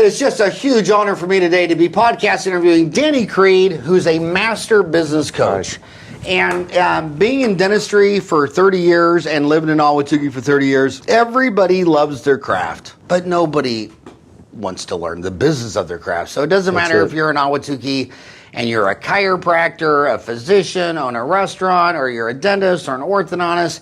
It is just a huge honor for me today to be podcast interviewing Danny Creed, who's a master business coach. And being in dentistry for 30 years and living in Ahwatukee for 30 years, everybody loves their craft, but nobody wants to learn the business of their craft. So it doesn't matter if you're in Ahwatukee and you're a chiropractor, a physician, own a restaurant, or you're a dentist or an orthodontist.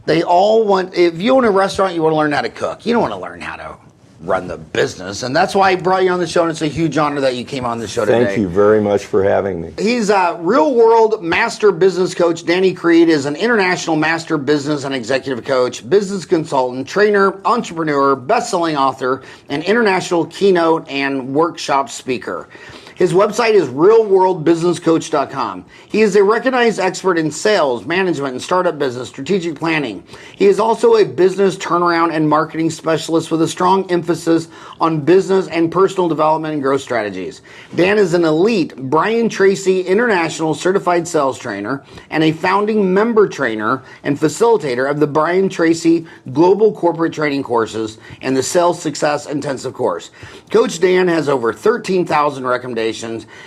They all want, if you own a restaurant, you want to learn how to cook. You don't want to learn how to run the business. And that's why I brought you on the show, and it's a huge honor that you came on the show today. Thank you very much for having me. He's a real-world master business coach. Danny Creed is an international master business and executive coach, business consultant, trainer, entrepreneur, best-selling author, and international keynote and workshop speaker. His website is realworldbusinesscoach.com. He is a recognized expert in sales, management, and startup business, strategic planning. He is also a business turnaround and marketing specialist with a strong emphasis on business and personal development and growth strategies. Dan is an elite Brian Tracy International Certified Sales Trainer and a founding member trainer and facilitator of the Brian Tracy Global Corporate Training Courses and the Sales Success Intensive Course. Coach Dan has over 13,000 recommendations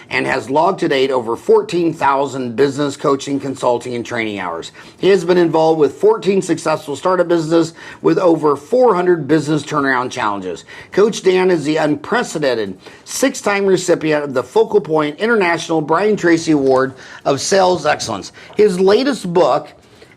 and has logged to date over 14,000 business coaching, consulting, and training hours. He has been involved with 14 successful startup businesses with over 400 business turnaround challenges. Coach Dan is the unprecedented 6-time recipient of the Focal Point International Brian Tracy Award of Sales Excellence. His latest book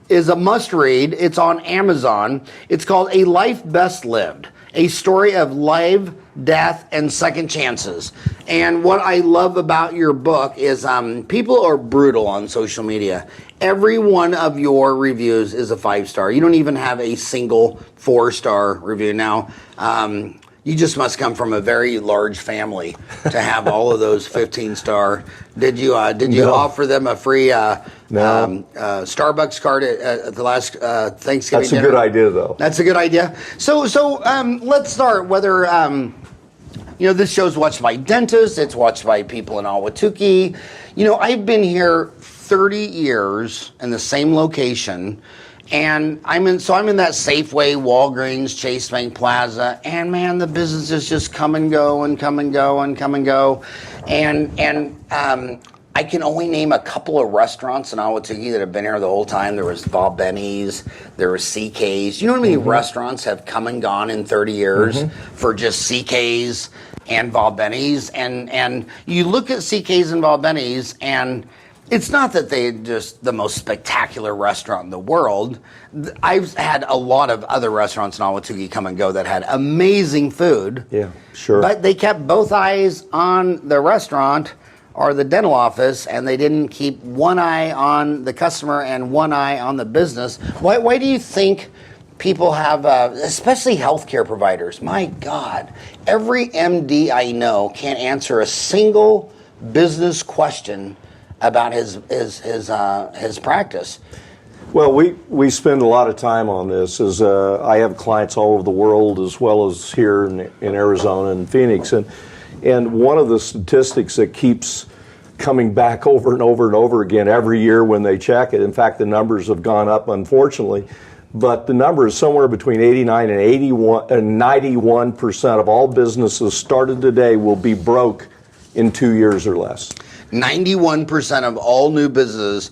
is a must-read. It's on Amazon. It's called A Life Best Lived, a story of life, death, and second chances. And what I love about your book is people are brutal on social media. Every one of your reviews is a 5-star. You don't even have a single 4-star review. Now, you just must come from a very large family to have all of those 15-star. Did you offer them a free Starbucks card at the last Thanksgiving dinner? That's a good idea, though. That's a good idea. So let's start. Whether this show's watched by dentists, it's watched by people in Ahwatukee. I've been here 30 years in the same location. And I'm in that Safeway, Walgreens, Chase Bank Plaza, and man, the businesses just come and go and come and go and come and go. And I can only name a couple of restaurants in Ahwatukee that have been here the whole time. There was Bob Benny's, there was CK's. You know how many restaurants have come and gone in 30 years for just CK's and Bob Benny's? And you look at CK's and Bob Benny's, and it's not that they're just the most spectacular restaurant in the world. I've had a lot of other restaurants in Ahwatukee come and go that had amazing food. Yeah, sure. But they kept both eyes on the restaurant or the dental office, and they didn't keep one eye on the customer and one eye on the business. Why do you think people have, especially healthcare providers? My God, every MD I know can't answer a single business question about his practice. Well, we spend a lot of time on this. I have clients all over the world, as well as here in Arizona and Phoenix, and one of the statistics that keeps coming back over and over and over again every year when they check it. In fact, the numbers have gone up, unfortunately, but the number is somewhere between 89 and 91% of all businesses started today will be broke in 2 years or less. 91% of all new businesses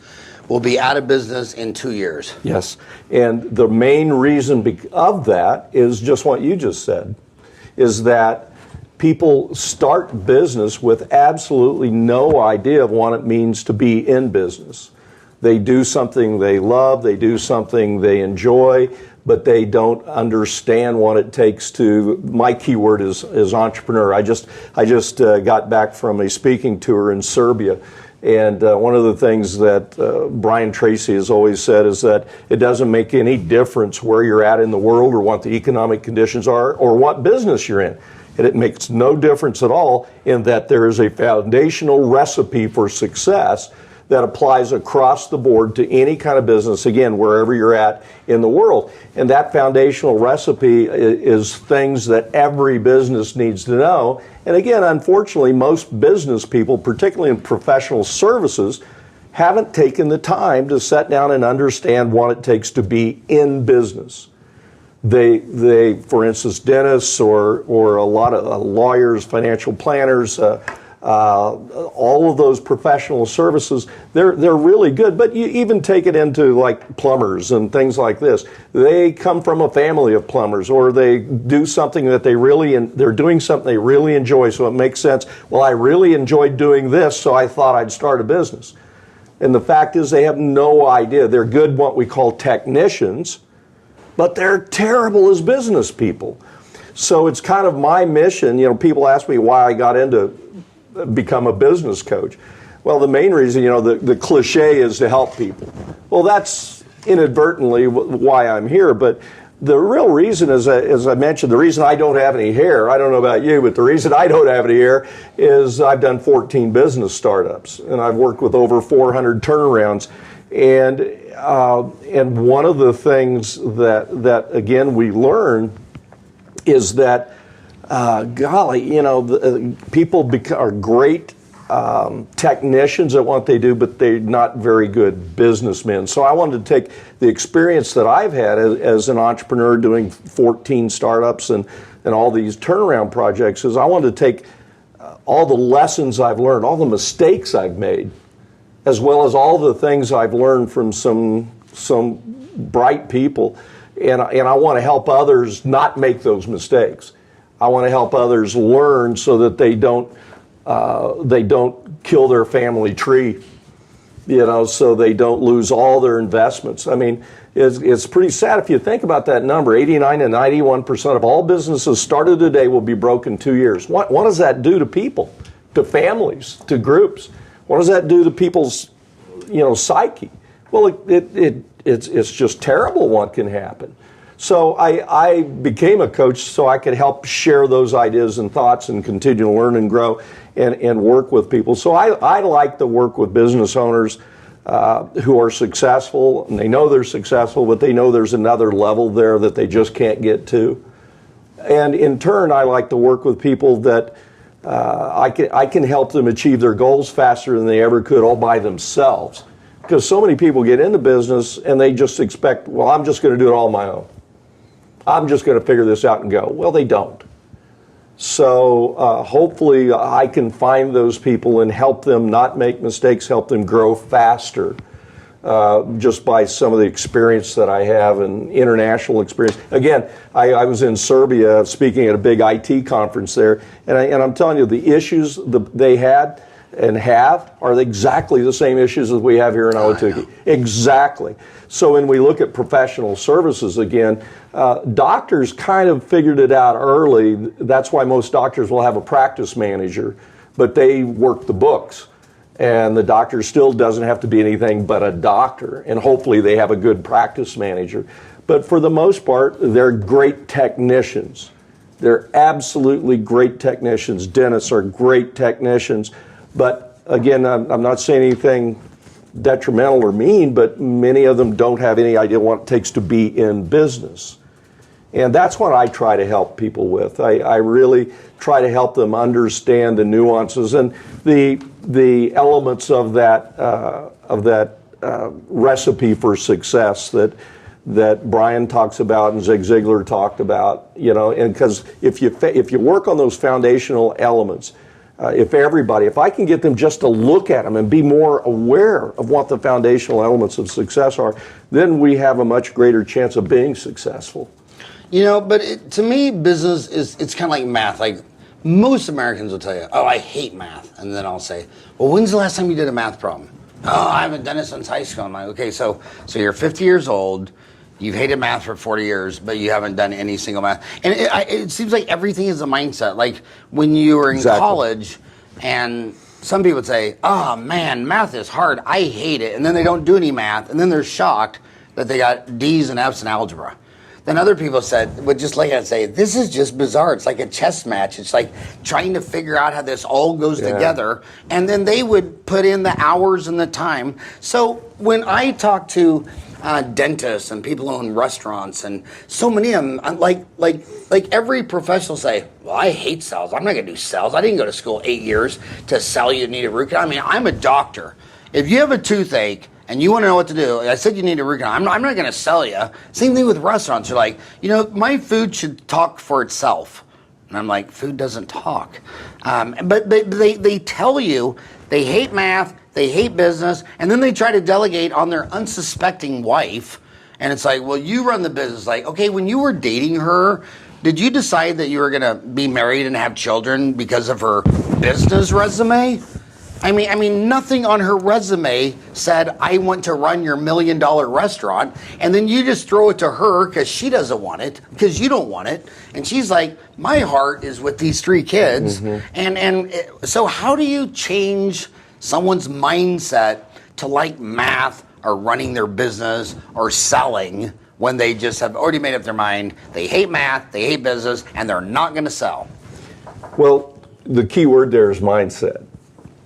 will be out of business in 2 years. Yes, and the main reason of that is just what you just said, is that people start business with absolutely no idea of what it means to be in business. They do something they love, they do something they enjoy, but they don't understand what it takes to, my keyword is entrepreneur. I just got back from a speaking tour in Serbia, and one of the things that Brian Tracy has always said is that it doesn't make any difference where you're at in the world or what the economic conditions are or what business you're in. And it makes no difference at all in that there is a foundational recipe for success that applies across the board to any kind of business, again, wherever you're at in the world. And that foundational recipe is things that every business needs to know. And again, unfortunately, most business people, particularly in professional services, haven't taken the time to sit down and understand what it takes to be in business. They, for instance, dentists or a lot of lawyers, financial planners, all of those professional services, they're really good. But you even take it into like plumbers and things like this. They come from a family of plumbers, or they do something that they're doing something they really enjoy, so it makes sense. Well, I really enjoyed doing this, so I thought I'd start a business. And the fact is, they have no idea. They're good, what we call technicians, but they're terrible as business people. So it's kind of my mission. You know, people ask me why I got into become a business coach. Well, the main reason, the cliche is to help people. Well, that's inadvertently why I'm here, but the real reason is, as I mentioned, the reason I don't have any hair, I don't know about you, but the reason I don't have any hair is I've done 14 business startups, and I've worked with over 400 turnarounds. And one of the things that again we learn is that people are great technicians at what they do, but they're not very good businessmen. So I wanted to take the experience that I've had as an entrepreneur doing 14 startups and all these turnaround projects, is I wanted to take all the lessons I've learned, all the mistakes I've made, as well as all the things I've learned from some bright people, and I want to help others not make those mistakes. I want to help others learn so that they don't kill their family tree, so they don't lose all their investments. I mean, it's pretty sad if you think about that number. 89 to 91% of all businesses started today will be broke in 2 years. What does that do to people, to families, to groups? What does that do to people's, psyche? Well, it's just terrible what can happen. So I became a coach so I could help share those ideas and thoughts and continue to learn and grow and work with people. So I like to work with business owners who are successful, and they know they're successful, but they know there's another level there that they just can't get to. And in turn, I like to work with people that I can help them achieve their goals faster than they ever could all by themselves. Because so many people get into business and they just expect, well, I'm just going to do it all on my own. I'm just going to figure this out and go. Well, they don't. So hopefully I can find those people and help them not make mistakes, help them grow faster, just by some of the experience that I have and international experience. Again, I was in Serbia speaking at a big IT conference there, and I'm telling you, the issues they had and have are exactly the same issues as we have here in Ahwatukee. Exactly. So when we look at professional services again, doctors kind of figured it out early. That's why most doctors will have a practice manager, but they work the books. And the doctor still doesn't have to be anything but a doctor, and hopefully they have a good practice manager. But for the most part, they're great technicians. They're absolutely great technicians. Dentists are great technicians. But again, I'm not saying anything detrimental or mean, but many of them don't have any idea what it takes to be in business. And that's what I try to help people with. I really try to help them understand the nuances and the elements of that recipe for success that Brian talks about and Zig Ziglar talked about. And because if you work on those foundational elements, if I can get them just to look at them and be more aware of what the foundational elements of success are, then we have a much greater chance of being successful. But to me, business it's kind of like math. Like most Americans will tell you, oh, I hate math. And then I'll say, well, when's the last time you did a math problem? Oh, I haven't done it since high school. I'm like, okay, so you're 50 years old. You've hated math for 40 years, but you haven't done any single math. And it seems like everything is a mindset. Like when you were in college, and some people would say, oh, man, math is hard. I hate it. And then they don't do any math. And then they're shocked that they got D's and F's in algebra. Then other people would just like I say, this is just bizarre. It's like a chess match. It's like trying to figure out how this all goes together. And then they would put in the hours and the time. So when I talk to dentists and people who own restaurants, and so many of them, like every professional say, well, I hate sales. I'm not going to do sales. I didn't go to school 8 years to sell you need a root canal. I mean, I'm a doctor. If you have a toothache and you want to know what to do, I said you need to recon. I'm not going to sell you. Same thing with restaurants. You're like, my food should talk for itself. And I'm like, food doesn't talk. But they tell you they hate math, they hate business, and then they try to delegate on their unsuspecting wife. And it's like, well, you run the business. Like, okay, when you were dating her, did you decide that you were going to be married and have children because of her business resume? I mean, nothing on her resume said, I want to run your $1 million restaurant. And then you just throw it to her because she doesn't want it, because you don't want it. And she's like, my heart is with these 3 kids. And so how do you change someone's mindset to like math or running their business or selling when they just have already made up their mind? They hate math, they hate business, and they're not going to sell. Well, the key word there is mindset.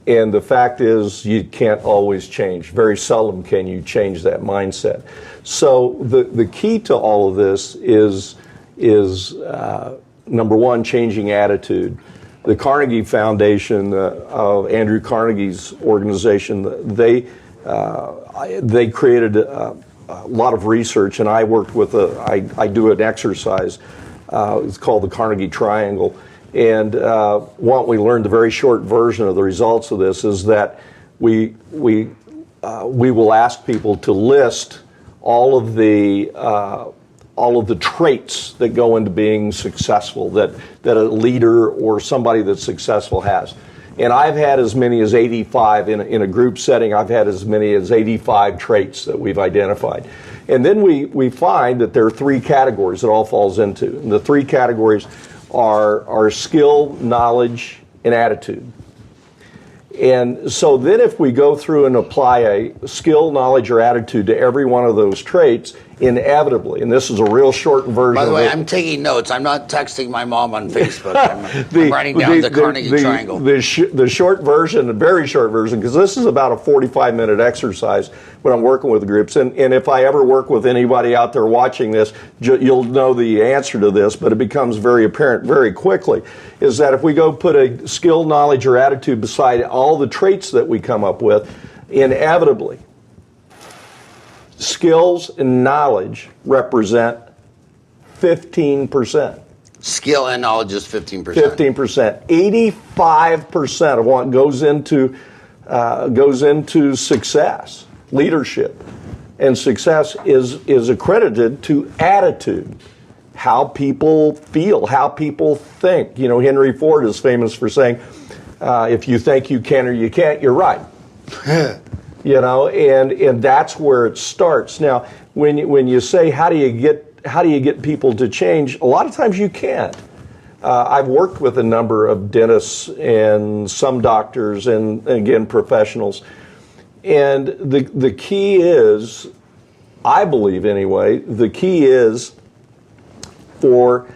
And the fact is, you can't always change. Very seldom can you change that mindset. So the key to all of this is number one, changing attitude. The Carnegie Foundation, of Andrew Carnegie's organization, they created a lot of research, and I worked with I do an exercise. It's called the Carnegie Triangle. And what we learned, the very short version of the results of this, is that we will ask people to list all of the traits that go into being successful, that a leader or somebody that's successful has. And I've had as many as 85 in a group setting. I've had as many as 85 traits that we've identified. And then we find that there are 3 categories it all falls into. And the 3 categories are skill, knowledge, and attitude. And so then if we go through and apply a skill, knowledge, or attitude to every one of those traits, inevitably, and this is a real short version. By the way, I'm taking notes. I'm not texting my mom on Facebook. I'm writing down the Carnegie Triangle. The short version, the very short version, because this is about a 45-minute exercise when I'm working with groups. And if I ever work with anybody out there watching this, you'll know the answer to this, but it becomes very apparent very quickly, is that if we go put a skill, knowledge, or attitude beside all the traits that we come up with, inevitably, skills and knowledge represent 15%. Skill and knowledge is 15%. 15%. 85% of what goes into success, leadership, and success is accredited to attitude. How people feel, how people think. Henry Ford is famous for saying, if you think you can or you can't, you're right. And that's where it starts. Now, when you say how do you get people to change, a lot of times you can't. I've worked with a number of dentists and some doctors and again professionals, and the key is, I believe anyway, the key is for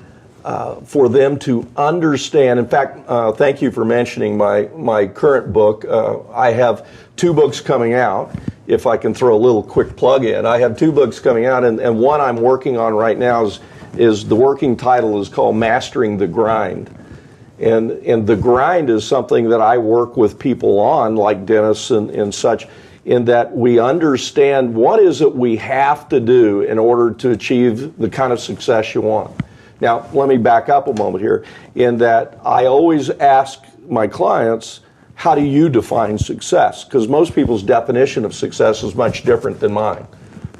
them to understand. In fact, thank you for mentioning my current book. I have 2 books coming out. If I can throw a little quick plug in, I have 2 books coming out, and one I'm working on right now is the working title is called Mastering the Grind. And the grind is something that I work with people on, like dentists and such, in that we understand what is it we have to do in order to achieve the kind of success you want. Now, let me back up a moment here, in that I always ask my clients, how do you define success? Because most people's definition of success is much different than mine.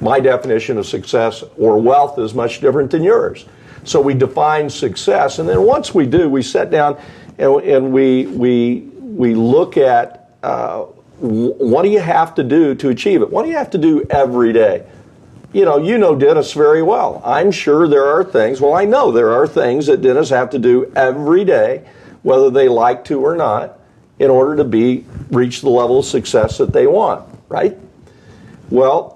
My definition of success or wealth is much different than yours. So we define success, and then once we do, we sit down and we look at what do you have to do to achieve it? What do you have to do every day? You know dentists very well. I'm sure there are things, I know there are things that dentists have to do every day, whether they like to or not, in order to reach the level of success that they want, right? Well,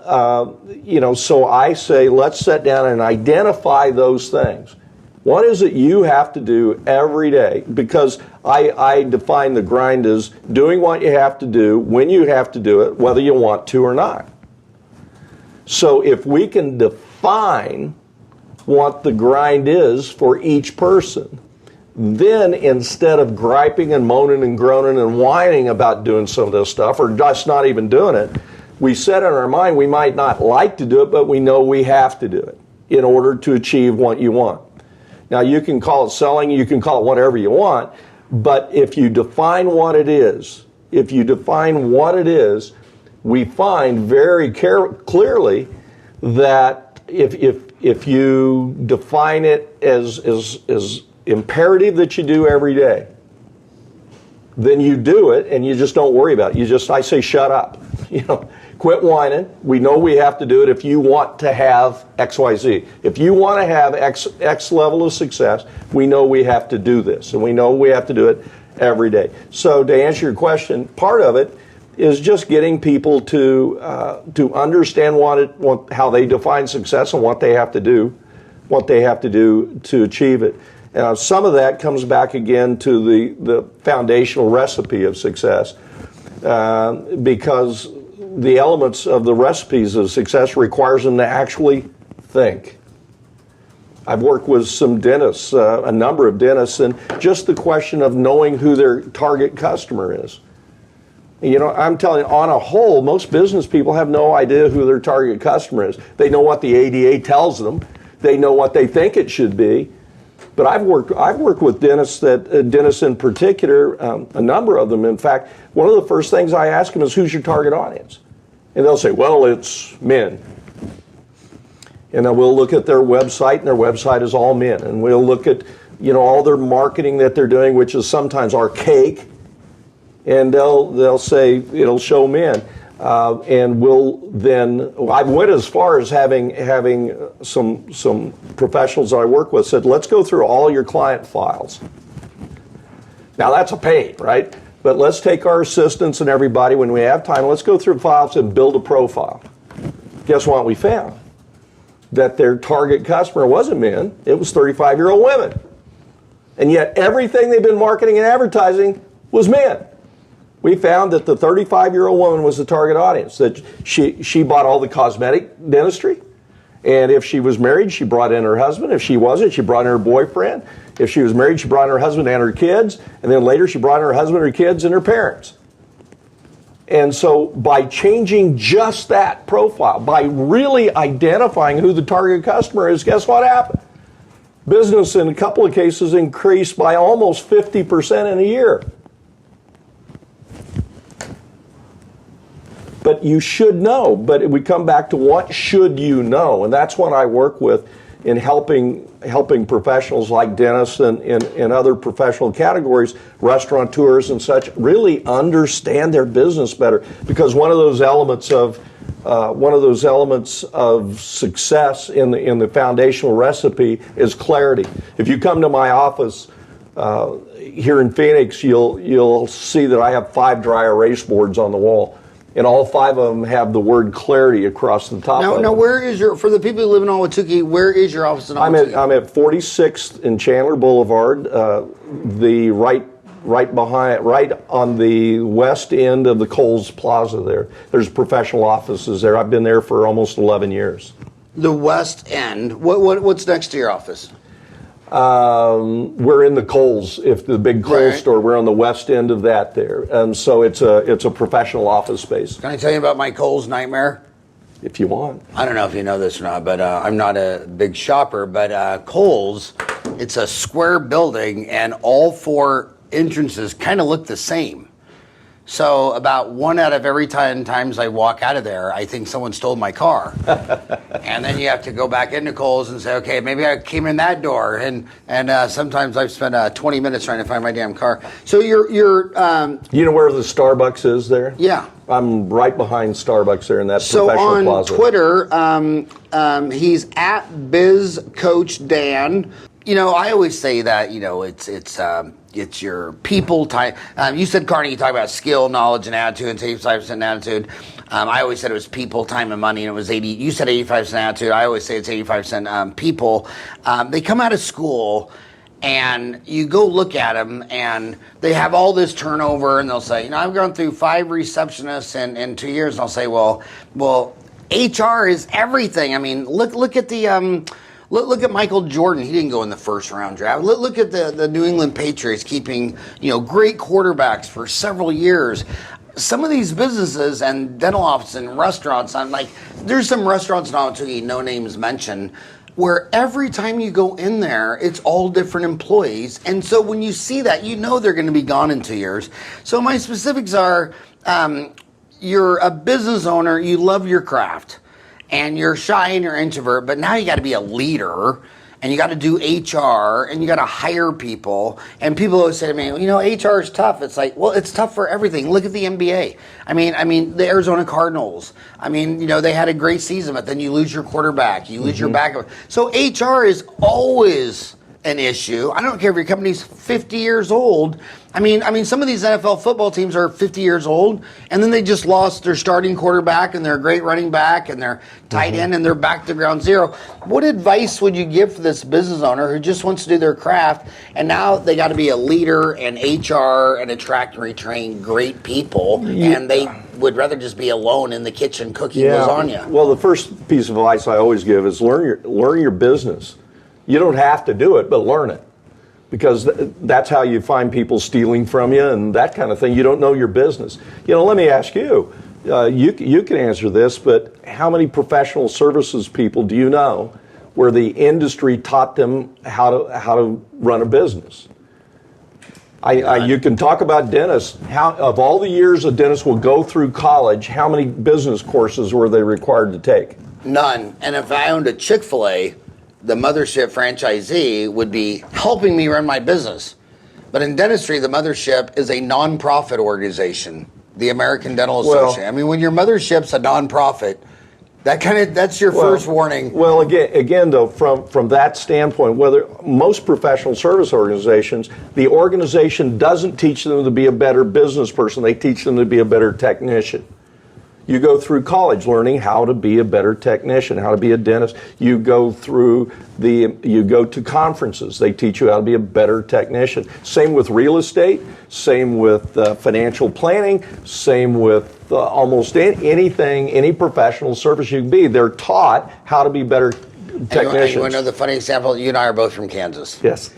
so I say, let's sit down and identify those things. What is it you have to do every day? Because I define the grind as doing what you have to do, when you have to do it, whether you want to or not. So if we can define what the grind is for each person, then instead of griping and moaning and groaning and whining about doing some of this stuff or just not even doing it, we set in our mind we might not like to do it, but we know we have to do it in order to achieve what you want. Now, you can call it selling, you can call it whatever you want, but if you define what it is, we find very clearly that if you define it as imperative that you do every day, then you do it and you just don't worry about it. I say shut up. Quit whining. We know we have to do it if you want to have XYZ. If you want to have X level of success, we know we have to do this, and we know we have to do it every day. So to answer your question, part of it is just getting people to understand how they define success and what they have to do to achieve it. Some of that comes back again to the foundational recipe of success, because the elements of the recipes of success requires them to actually think. I've worked with some dentists, a number of dentists, and just the question of knowing who their target customer is. I'm telling you, on a whole, most business people have no idea who their target customer is. They know what the ADA tells them. They know what they think it should be. But I've worked with dentists in particular, a number of them. In fact, one of the first things I ask them is, who's your target audience? And they'll say, well, it's men. And then we'll look at their website, and their website is all men. And we'll look at, all their marketing that they're doing, which is sometimes archaic. And they'll say it'll show men. And I went as far as having some professionals that I work with said, let's go through all your client files. Now that's a pain, right? But let's take our assistants and everybody, when we have time, let's go through files and build a profile. Guess what we found? That their target customer wasn't men, it was 35-year-old women. And yet everything they've been marketing and advertising was men. We found that the 35-year-old woman was the target audience, that she bought all the cosmetic dentistry. And if she was married, she brought in her husband. If she wasn't, she brought in her boyfriend. If she was married, she brought in her husband and her kids. And then later, she brought in her husband, her kids, and her parents. And so by changing just that profile, by really identifying who the target customer is, guess what happened? Business in a couple of cases increased by almost 50% in a year. But you should know. But we come back to what should you know, and that's what I work with in helping professionals like dentists and other professional categories, restaurateurs and such, really understand their business better. Because one of those elements of success in the foundational recipe is clarity. If you come to my office here in Phoenix, you'll see that I have 5 dry erase boards on the wall. And all 5 of them have the word clarity across the top of them. Now, where is for the people who live in Ahwatukee, where is your office in Ahwatukee? I'm at 46th in Chandler Boulevard, right on the west end of the Kohl's Plaza there. There's professional offices there. I've been there for almost 11 years. The west end. What's next to your office? We're in the Kohl's, if the big Kohl's store, we're on the west end of that there. So it's a professional office space. Can I tell you about my Kohl's nightmare? If you want. I don't know if you know this or not, but I'm not a big shopper, but Kohl's, it's a square building and all 4 entrances kind of look the same. So about 1 out of every 10 times I walk out of there, I think someone stole my car. And then you have to go back into Kohl's and say, okay, maybe I came in that door. And sometimes I've spent 20 minutes trying to find my damn car. So you're you know where the Starbucks is there? Yeah. I'm right behind Starbucks there in that professional plaza. So on Twitter, he's at BizCoachDan. I always say that, it's your people type. You said, Carney, you talk about skill, knowledge, and attitude, and 85% attitude. I always said it was people, time, and money, and it was 80. You said 85% attitude. I always say it's 85% people. They come out of school, and you go look at them, and they have all this turnover, and they'll say, I've gone through 5 receptionists in 2 years, and I'll say, well, HR is everything. I mean, look at the. Look at Michael Jordan. He didn't go in the first round draft. Look at the New England Patriots keeping great quarterbacks for several years. some of these businesses and dental offices and restaurants, I'm like, there's some restaurants in Ahwatukee, no names mentioned, where every time you go in there, it's all different employees. And so when you see that, you know they're going to be gone in 2 years. So my specifics are, you're a business owner, you love your craft, and you're shy and you're introvert, but now you got to be a leader, and you got to do HR, and you got to hire people. And people always say to me, you know, HR is tough. It's like, well, it's tough for everything. Look at the NBA. I mean, the Arizona Cardinals. I mean, you know, they had a great season, but then you lose your quarterback, you lose your backup. So HR is always an issue. I don't care if your company's 50 years old. I mean, some of these NFL football teams are 50 years old, and then they just lost their starting quarterback and their great running back and their tight end, and they're back to ground zero. What advice would you give for this business owner who just wants to do their craft, and now they got to be a leader and HR and attract and retrain great people, and they would rather just be alone in the kitchen cooking lasagna? Well, the first piece of advice I always give is learn your business. You don't have to do it, but learn it. Because that's how you find people stealing from you and that kind of thing. You don't know your business. You know, let me ask you, you can answer this, but how many professional services people do you know where the industry taught them how to run a business? You can talk about dentists. Of all the years a dentist will go through college, how many business courses were they required to take? None. And if I owned a Chick-fil-A, the mothership franchisee would be helping me run my business. But in dentistry, the mothership is a nonprofit organization, the American Dental Association. I mean, when your mothership's a nonprofit, that's your first warning. Well, again, though, from that standpoint, whether most professional service organizations, the organization doesn't teach them to be a better business person. They teach them to be a better technician. You go through college learning how to be a better technician, how to be a dentist. You go to conferences. They teach you how to be a better technician. Same with real estate, same with financial planning, same with almost anything, any professional service you can be. They're taught how to be better technicians. You want to know the funny example? You and I are both from Kansas. Yes.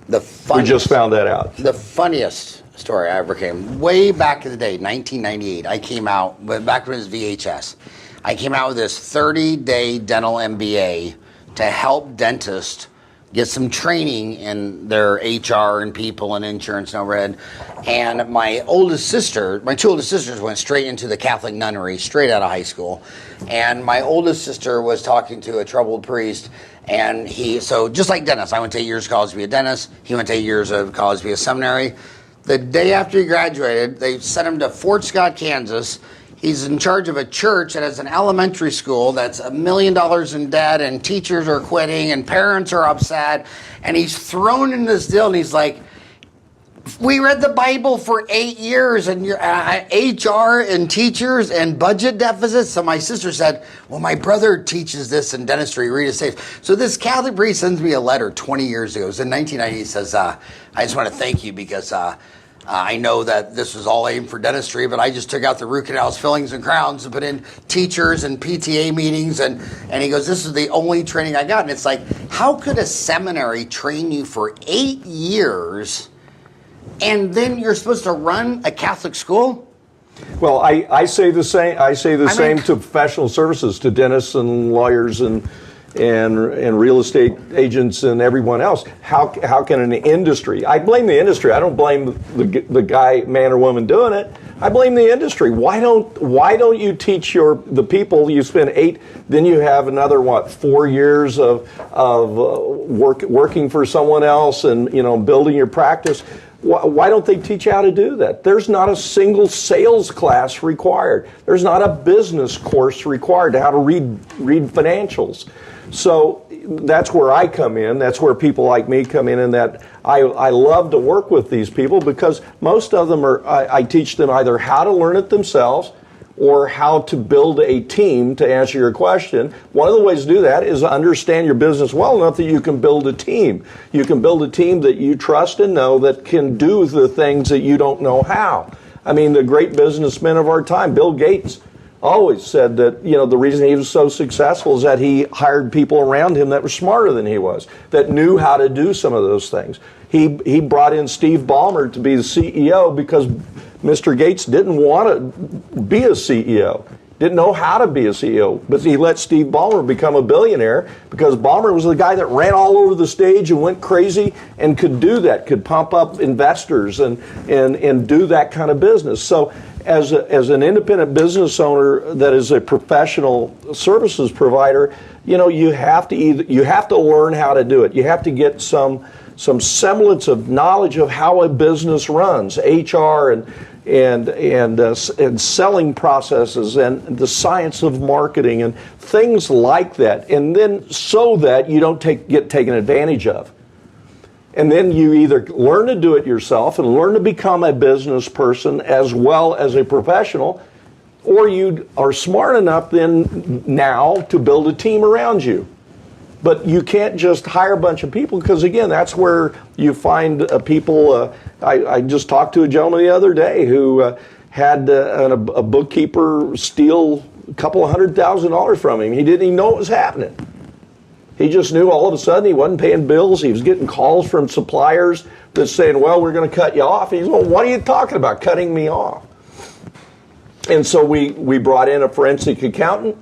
We just found that out. The funniest story I ever came, way back in the day, 1998, I came out, back when it was VHS, I came out with this 30-day dental MBA to help dentists get some training in their HR and people and insurance and overhead. And my two oldest sisters went straight into the Catholic nunnery, straight out of high school. And my oldest sister was talking to a troubled priest, and so just like Dennis, I went to 8 years of college to be a dentist, he went to 8 years of college to be a seminary. The day after he graduated, they sent him to Fort Scott, Kansas. He's in charge of a church that has an elementary school that's $1 million in debt, and teachers are quitting, and parents are upset. And he's thrown in this deal, and he's like, we read the Bible for 8 years, and you're HR and teachers and budget deficits. So my sister said, well, my brother teaches this in dentistry, read it safe. So this Catholic priest sends me a letter 20 years ago. It was in 1990. He says, I just want to thank you because I know that this was all aimed for dentistry, but I just took out the root canals, fillings, and crowns and put in teachers and PTA meetings. And he goes, this is the only training I got. And it's like, how could a seminary train you for 8 years and then you're supposed to run a Catholic school? Well, I say the same. I say the same to professional services, to dentists and lawyers and real estate agents and everyone else. How can an industry? I blame the industry. I don't blame the guy, man or woman doing it. I blame the industry. Why don't you teach the people? You spend 8, then you have another 4 years of working for someone else and building your practice. Why don't they teach you how to do that? There's not a single sales class required. There's not a business course required how to read financials. So that's where I come in. That's where people like me come in that I love to work with these people because most of them I teach them either how to learn it themselves or how to build a team. To answer your question, one of the ways to do that is understand your business well enough that you can build a team. You can build a team that you trust and know that can do the things that you don't know how. I mean, the great businessmen of our time, Bill Gates, always said that, the reason he was so successful is that he hired people around him that were smarter than he was, that knew how to do some of those things. He brought in Steve Ballmer to be the CEO because Mr. Gates didn't want to be a CEO, didn't know how to be a CEO, but he let Steve Ballmer become a billionaire because Ballmer was the guy that ran all over the stage and went crazy and could do that, could pump up investors and do that kind of business. So as an independent business owner that is a professional services provider, you have to learn how to do it. You have to get some semblance of knowledge of how a business runs, HR and selling processes and the science of marketing and things like that, and then so that you don't get taken advantage of. And then you either learn to do it yourself and learn to become a business person as well as a professional, or you are smart enough then now to build a team around you. But you can't just hire a bunch of people because, again, that's where you find people. I just talked to a gentleman the other day who had a bookkeeper steal a couple of $100,000 from him. He didn't even know what was happening. He just knew all of a sudden he wasn't paying bills. He was getting calls from suppliers that's saying, well, we're going to cut you off. And he's, well, what are you talking about, cutting me off? And so we brought in a forensic accountant.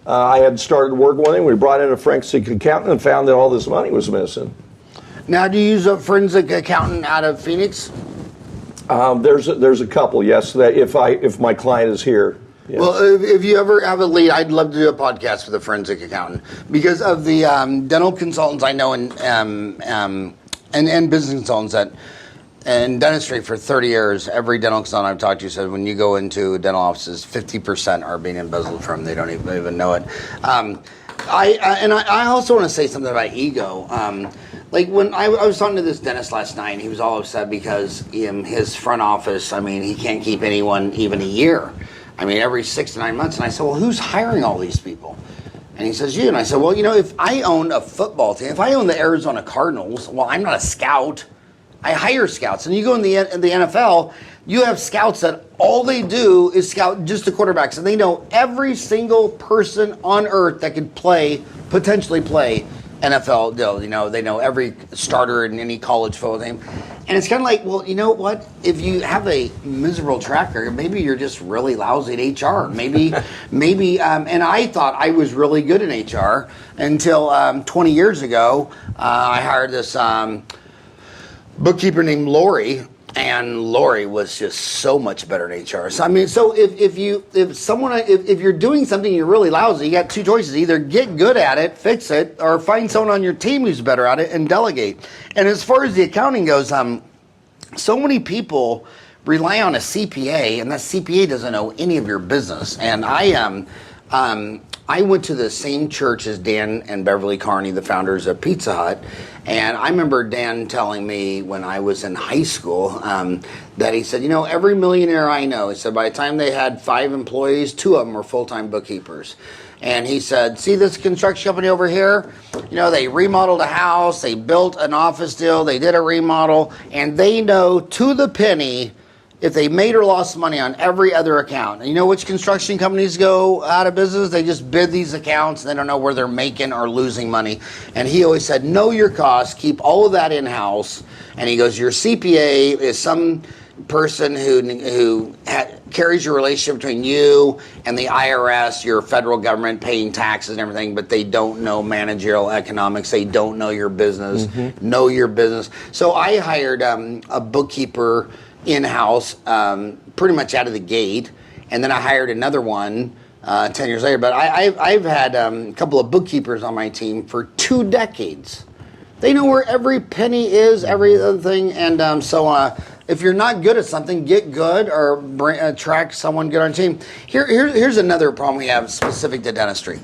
I had started working with him. We brought in a forensic accountant and found that all this money was missing. Now, do you use a forensic accountant out of Phoenix? There's a couple, yes. That if my client is here. Yes. Well, if you ever have a lead, I'd love to do a podcast with a forensic accountant because of the dental consultants I know and business consultants that in dentistry for 30 years. Every dental consultant I've talked to said when you go into dental offices, 50% are being embezzled from. They don't even know it. I also want to say something about ego. Like when I was talking to this dentist last night, he was all upset because his front office, he can't keep anyone even a year. Every 6 to 9 months. And I said, well, who's hiring all these people? And he says, you. And I said, well, if I own a football team, if I own the Arizona Cardinals, well, I'm not a scout. I hire scouts. And you go in the NFL, you have scouts that all they do is scout just the quarterbacks. And they know every single person on earth that could potentially play NFL. They know every starter in any college football team. And it's kind of like, well, you know what? If you have a miserable track record, maybe you're just really lousy at HR. Maybe, and I thought I was really good in HR until 20 years ago. I hired this bookkeeper named Lori, and Lori was just so much better in HR. So if you're doing something you're really lousy, you got two choices: either get good at it, fix it, or find someone on your team who's better at it and delegate. And as far as the accounting goes, so many people rely on a CPA, and that CPA doesn't know any of your business. And I went to the same church as Dan and Beverly Carney, the founders of Pizza Hut. And I remember Dan telling me when I was in high school that he said, every millionaire I know, he said by the time they had 5 employees, 2 of them were full-time bookkeepers. And he said, see this construction company over here? They remodeled a house, they built an office deal, they did a remodel, and they know to the penny if they made or lost money on every other account. And you know which construction companies go out of business? They just bid these accounts and they don't know where they're making or losing money. And he always said, know your costs, keep all of that in-house. And he goes, your CPA is some person who carries your relationship between you and the IRS, your federal government paying taxes and everything, but they don't know managerial economics. They don't know your business, know your business. So I hired a bookkeeper in-house pretty much out of the gate, and then I hired another one 10 years later. But I've had a couple of bookkeepers on my team for 2 decades. They know where every penny is, every other thing, and so if you're not good at something, get good or attract someone good on your team. Here's another problem we have specific to dentistry.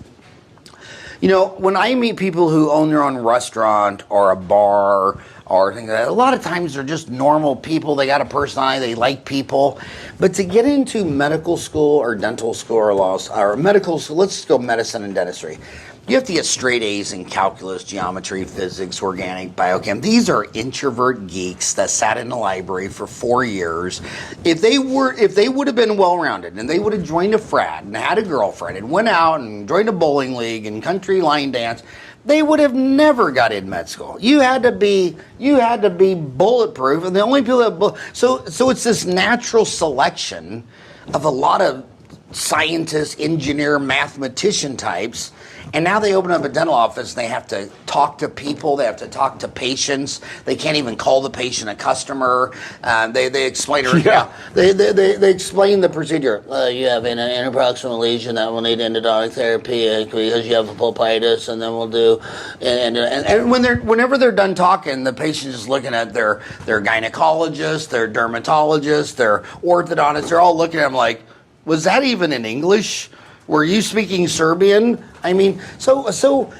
When I meet people who own their own restaurant or a bar or things like that, a lot of times they're just normal people. They got a personality. They like people. But to get into medical school or dental school or medical school, let's just go medicine and dentistry. You have to get straight A's in calculus, geometry, physics, organic, biochem. These are introvert geeks that sat in the library for 4 years. If they would have been well-rounded and they would have joined a frat and had a girlfriend and went out and joined a bowling league and country line dance, they would have never got in med school. You had to be bulletproof, and the only people that so it's this natural selection of a lot of scientists, engineer, mathematician types. And now they open up a dental office. They have to talk to people. They have to talk to patients. They can't even call the patient a customer. They explain it. Yeah. They explain the procedure. You have an interproximal lesion that will need endodontic therapy because you have a pulpitis, and then we'll do. And whenever they're done talking, the patient is looking at their gynecologist, their dermatologist, their orthodontist. They're all looking at them like, was that even in English? Were you speaking Serbian? I mean, so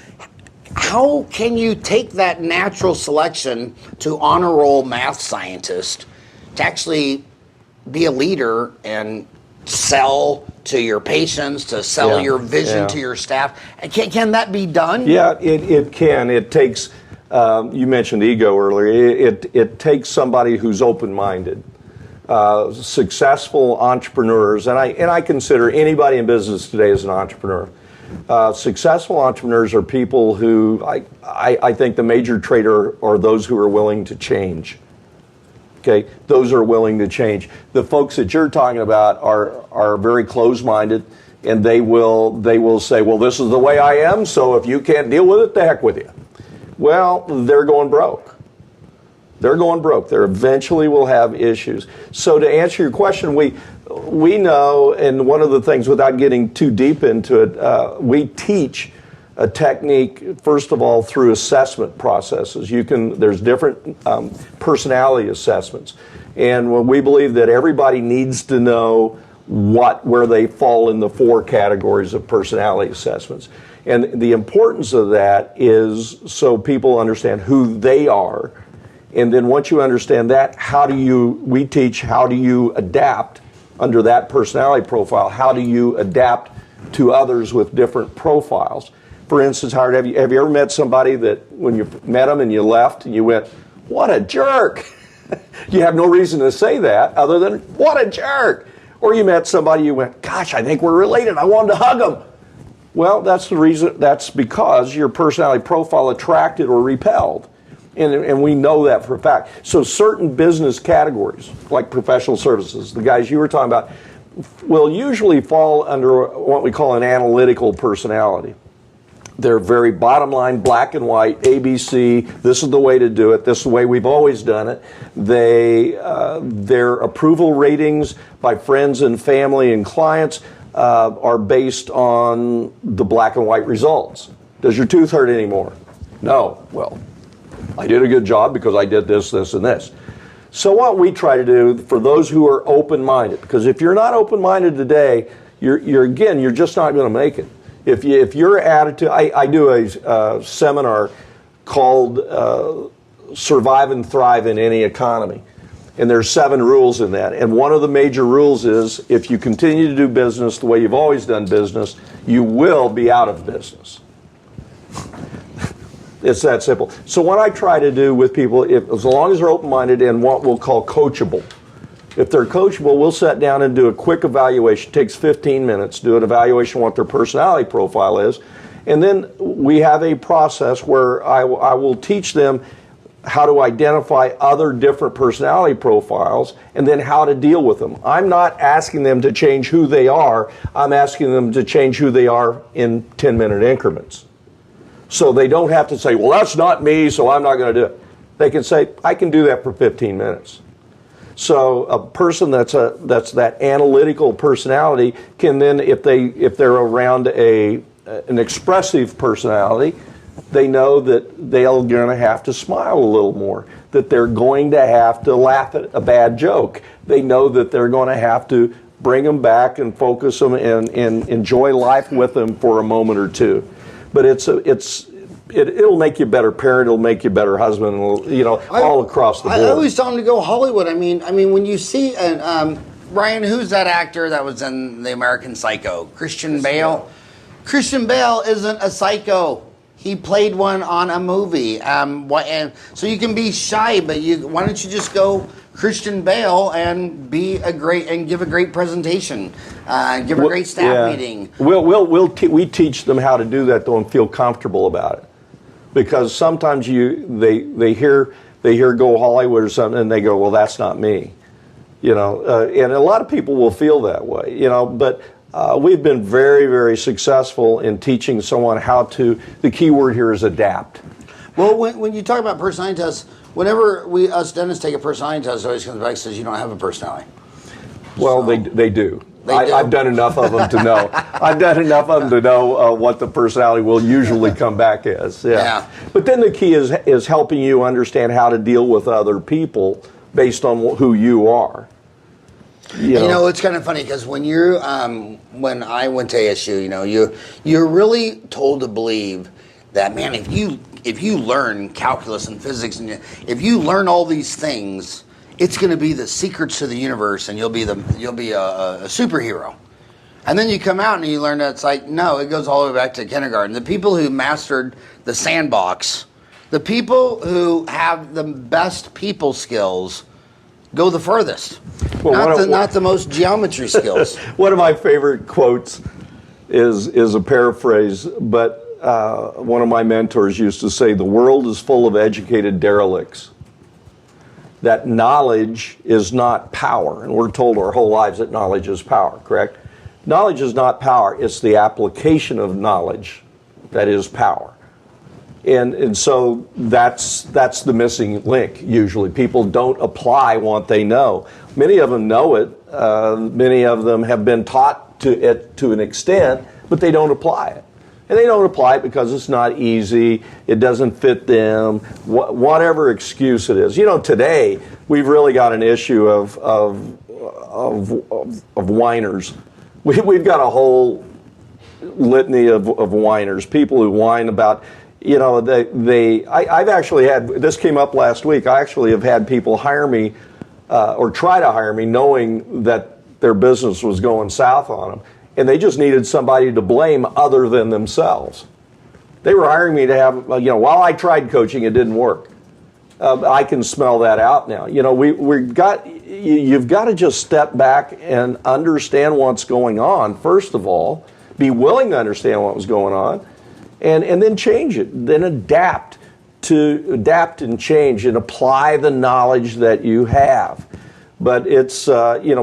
how can you take that natural selection to honor roll math scientist to actually be a leader and sell to your patients, to sell your vision to your staff? Can that be done? Yeah, it can. It takes, you mentioned ego earlier, it takes somebody who's open-minded. Successful entrepreneurs, and I consider anybody in business today as an entrepreneur. Successful entrepreneurs are people who I think the major trait are those who are willing to change. Okay, those are willing to change. The folks that you're talking about are very closed-minded, and they will say, well, this is the way I am, so if you can't deal with it, the heck with you. Well, they're going broke. They're going broke. They eventually will have issues. So to answer your question, we know, and one of the things, without getting too deep into it, we teach a technique, first of all, through assessment processes. There's different personality assessments. And we believe that everybody needs to know where they fall in the 4 categories of personality assessments. And the importance of that is so people understand who they are. And then once you understand that, we teach how do you adapt under that personality profile? How do you adapt to others with different profiles? For instance, Howard, have you ever met somebody that when you met them and you left and you went, what a jerk? You have no reason to say that other than, what a jerk. Or you met somebody, you went, gosh, I think we're related. I wanted to hug them. Well, that's the reason. That's because your personality profile attracted or repelled. And we know that for a fact. So certain business categories, like professional services, the guys you were talking about, will usually fall under what we call an analytical personality. They're very bottom line, black and white, ABC, this is the way to do it, this is the way we've always done it. Their approval ratings by friends and family and clients are based on the black and white results. Does your tooth hurt anymore? No. Well, I did a good job because I did this, this, and this. So what we try to do for those who are open-minded, because if you're not open-minded today, you're just not going to make it. If your attitude, I do a seminar called Survive and Thrive in Any Economy, and there's 7 rules in that. And one of the major rules is if you continue to do business the way you've always done business, you will be out of business. It's that simple. So what I try to do with people, as long as they're open-minded and what we'll call coachable. If they're coachable, we'll sit down and do a quick evaluation. It takes 15 minutes, do an evaluation of what their personality profile is. And then we have a process where I will teach them how to identify other different personality profiles and then how to deal with them. I'm not asking them to change who they are. I'm asking them to change who they are in 10-minute increments. So they don't have to say, well, that's not me, so I'm not going to do it. They can say, I can do that for 15 minutes. So a person that's that analytical personality can then, if they're around an expressive personality, they know that they're going to have to smile a little more, that they're going to have to laugh at a bad joke. They know that they're going to have to bring them back and focus them and enjoy life with them for a moment or two. But it'll make you a better parent. It'll make you a better husband. All across the board. I always tell them to go Hollywood. I mean, when you see Ryan, who's that actor that was in the American Psycho? Christian Bale. Christian Bale isn't a psycho. He played one on a movie. And so you can be shy, but why don't you just go Christian Bale and give a great presentation, give a great staff meeting. We teach them how to do that though and feel comfortable about it, because sometimes they hear go Hollywood or something and they go, well, that's not me, and a lot of people will feel that way, but. We've been very, very successful in teaching someone how to, the key word here is adapt. Well, when you talk about personality tests, whenever us dentists take a personality test, it always comes back and says you don't have a personality. Well, So, they do. They do. I've done enough of them to know. I've done enough of them to know what the personality will usually come back as. Yeah. But then the key is helping you understand how to deal with other people based on who you are. It's kind of funny because when I went to ASU, you're really told to believe that, man, if you learn calculus and physics and if you learn all these things, it's going to be the secrets to the universe and you'll be a superhero. And then you come out and you learn that it's like, no, it goes all the way back to kindergarten. The people who mastered the sandbox, the people who have the best people skills go the furthest. Well, not the most geometry skills. One of my favorite quotes is a paraphrase, but one of my mentors used to say, the world is full of educated derelicts. That knowledge is not power. And we're told our whole lives that knowledge is power, correct? Knowledge is not power. It's the application of knowledge that is power. And so that's the missing link usually. People don't apply what they know. Many of them know it. Many of them have been taught to it to an extent, but they don't apply it. And they don't apply it because it's not easy, it doesn't fit them, whatever excuse it is. Today we've really got an issue of whiners. We've got a whole litany of whiners, people who whine about, I've actually had, this came up last week, I actually have had people hire me or try to hire me knowing that their business was going south on them. And they just needed somebody to blame other than themselves. They were hiring me to have, while I tried coaching, it didn't work. I can smell that out now. You've got to just step back and understand what's going on. First of all, be willing to understand what was going on, and then change it. Then adapt and change and apply the knowledge that you have. But it's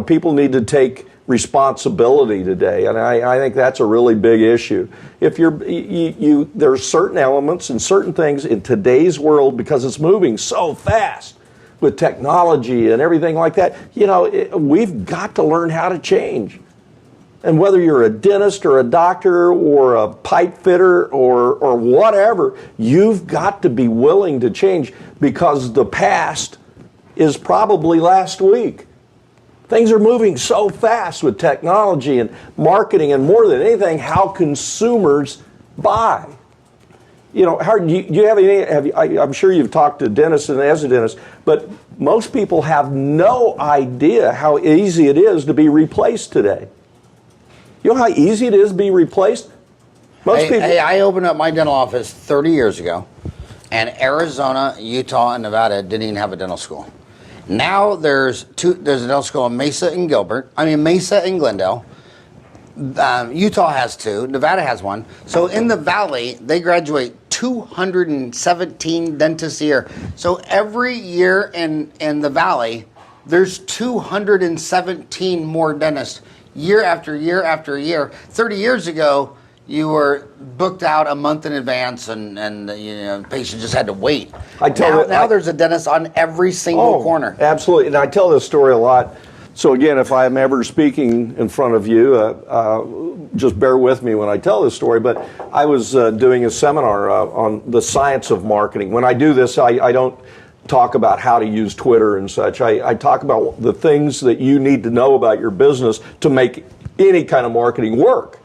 people need to take responsibility today, and I think that's a really big issue. If there's certain elements and certain things in today's world, because it's moving so fast with technology and everything like that, we've got to learn how to change. And whether you're a dentist or a doctor or a pipe fitter or whatever, you've got to be willing to change, because the past is probably last week. Things are moving so fast with technology and marketing, and more than anything, how consumers buy. Howard, do you have any? I'm sure you've talked to dentists and as a dentist, but most people have no idea how easy it is to be replaced today. You know how easy it is to be replaced? Most people. Hey, I opened up my dental office 30 years ago, and Arizona, Utah, and Nevada didn't even have a dental school. Now there's a dental school in Mesa and Glendale. Utah has two. Nevada has one. So in the Valley, they graduate 217 dentists a year. So every year in the Valley, there's 217 more dentists year after year after year. 30 years ago, you were booked out a month in advance, and the patient just had to wait. Now there's a dentist on every single corner. Absolutely, and I tell this story a lot. So again, if I'm ever speaking in front of you, just bear with me when I tell this story. But I was doing a seminar on the science of marketing. When I do this, I don't talk about how to use Twitter and such. I talk about the things that you need to know about your business to make any kind of marketing work.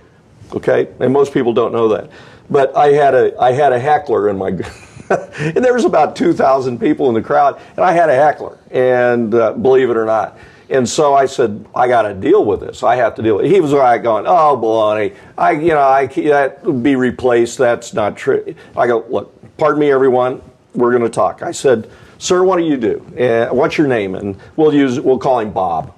Okay, and most people don't know that. But I had a heckler in my, and there was about 2,000 people in the crowd, and I had a heckler, and believe it or not, And so I said, I got to deal with this. I have to deal with it. He was like going, oh, baloney. That would be replaced. That's not true. I go, look, pardon me, everyone. We're going to talk. I said, sir, what do you do? What's your name? And we'll call him Bob.